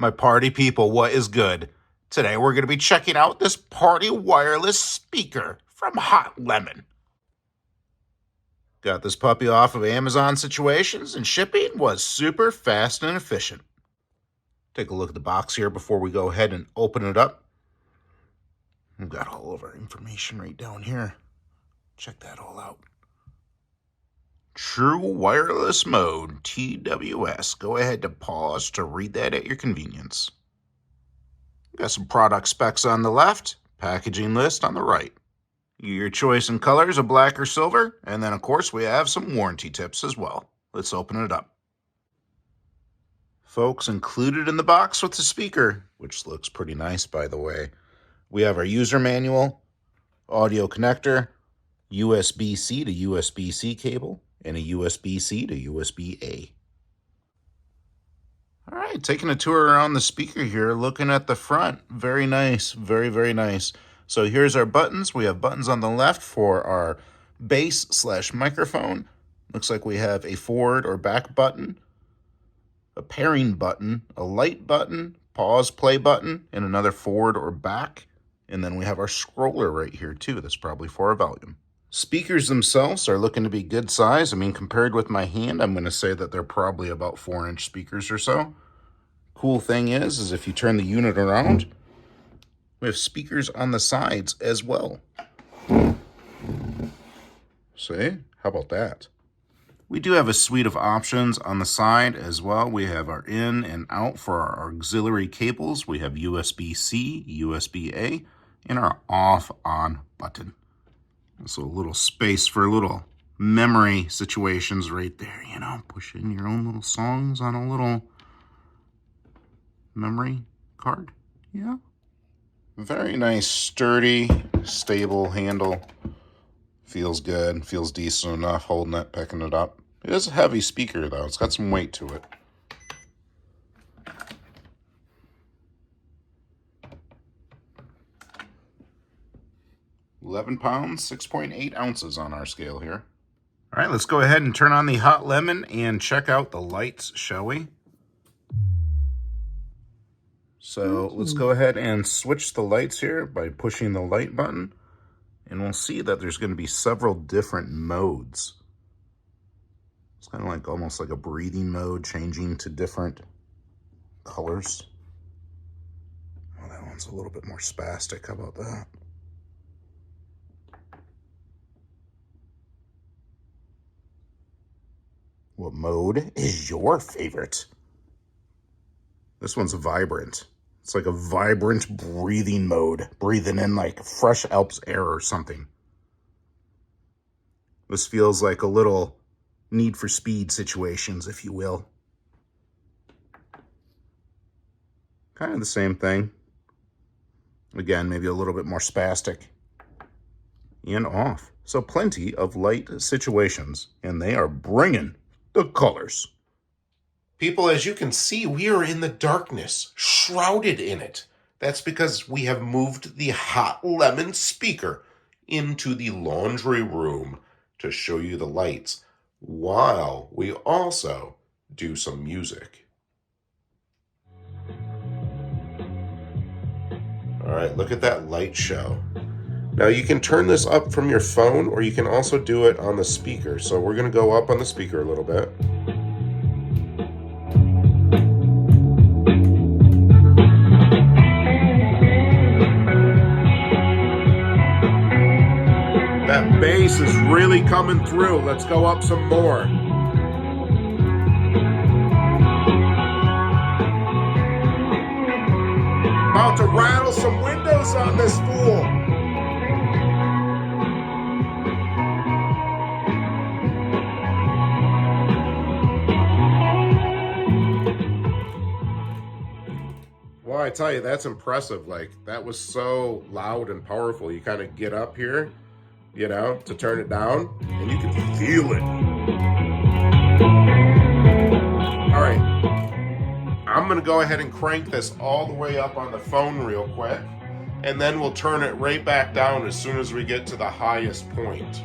My party people, what is good? Today we're going to be checking out this party wireless speaker from HotLemon. Got this puppy off of Amazon Situations, and shipping was super fast and efficient. Take a look at the box here before we go ahead and open it up. We've got all of our information right down here. Check that all out. True wireless mode, TWS. Go ahead to pause to read that at your convenience. Got some product specs on the left, packaging list on the right. Your choice in colors of black or silver, and then of course we have some warranty tips as well. Let's open it up. Folks, included in the box with the speaker, which looks pretty nice by the way, we have our user manual, audio connector, USB-C to USB-C cable, and a USB-C to USB-A. All right, taking a tour around the speaker here, looking at the front. Very nice, very, very nice. So here's our buttons. We have buttons on the left for our bass/microphone. Looks like we have a forward or back button, a pairing button, a light button, pause, play button, and another forward or back. And then we have our scroller right here too. That's probably for our volume. Speakers themselves are looking to be good size. I mean, compared with my hand, I'm going to say that they're probably about 4-inch speakers or so. Cool thing is if you turn the unit around, we have speakers on the sides as well. See? How about that? We do have a suite of options on the side as well. We have our in and out for our auxiliary cables. We have USB-C, USB-A, and our off-on button. So a little space for little memory situations right there, you know, push in your own little songs on a little memory card. Yeah. Very nice, sturdy, stable handle. Feels good, feels decent enough holding it, picking it up. It is a heavy speaker though, it's got some weight to it. £11, 6.8 ounces on our scale here. All right, let's go ahead and turn on the HotLemon and check out the lights, shall we? So let's go ahead and switch the lights here by pushing the light button. And we'll see that there's going to be several different modes. It's kind of like almost like a breathing mode, changing to different colors. Oh, that one's a little bit more spastic. How about that? What mode is your favorite? This one's vibrant. It's like a vibrant breathing mode. Breathing in like fresh Alps air or something. This feels like a little Need for Speed situations, if you will. Kind of the same thing. Again, maybe a little bit more spastic. And off. So plenty of light situations. And they are bringing the colors. People, as you can see, we are in the darkness, shrouded in it. That's because we have moved the HotLemon speaker into the laundry room to show you the lights, while we also do some music. All right, look at that light show. Now you can turn this up from your phone, or you can also do it on the speaker. So we're gonna go up on the speaker a little bit. That bass is really coming through. Let's go up some more. About to rattle some windows on this fool. Well, I tell you, that's impressive. Like, that was so loud and powerful. You kind of get up here, you know, to turn it down, and you can feel it. All right, I'm gonna go ahead and crank this all the way up on the phone real quick, and then we'll turn it right back down as soon as we get to the highest point.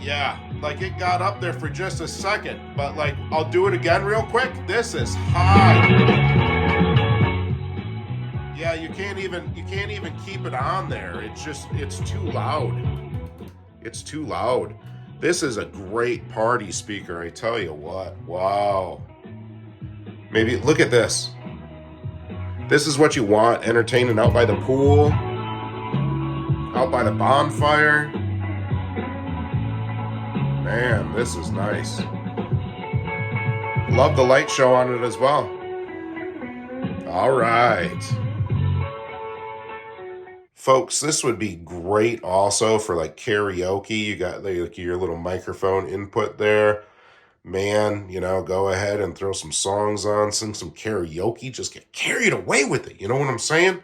Yeah, Like, it got up there for just a second, but like, I'll do it again real quick. This is high. Yeah, you can't even keep it on there. It's too loud. It's too loud. This is a great party speaker, I tell you what. Wow. Maybe look at this. This is what you want, entertaining out by the pool, out by the bonfire. Man, this is nice. Love the light show on it as well. All right. Folks, this would be great also for like karaoke. You got like your little microphone input there. Man, you know, go ahead and throw some songs on, sing some karaoke, just get carried away with it. You know what I'm saying?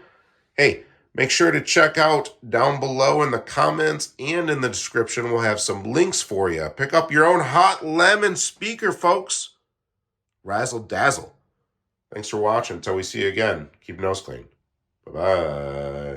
Hey, make sure to check out down below in the comments and in the description. We'll have some links for you. Pick up your own HotLemon speaker, folks. Razzle dazzle. Thanks for watching. Until we see you again, keep your nose clean. Bye-bye.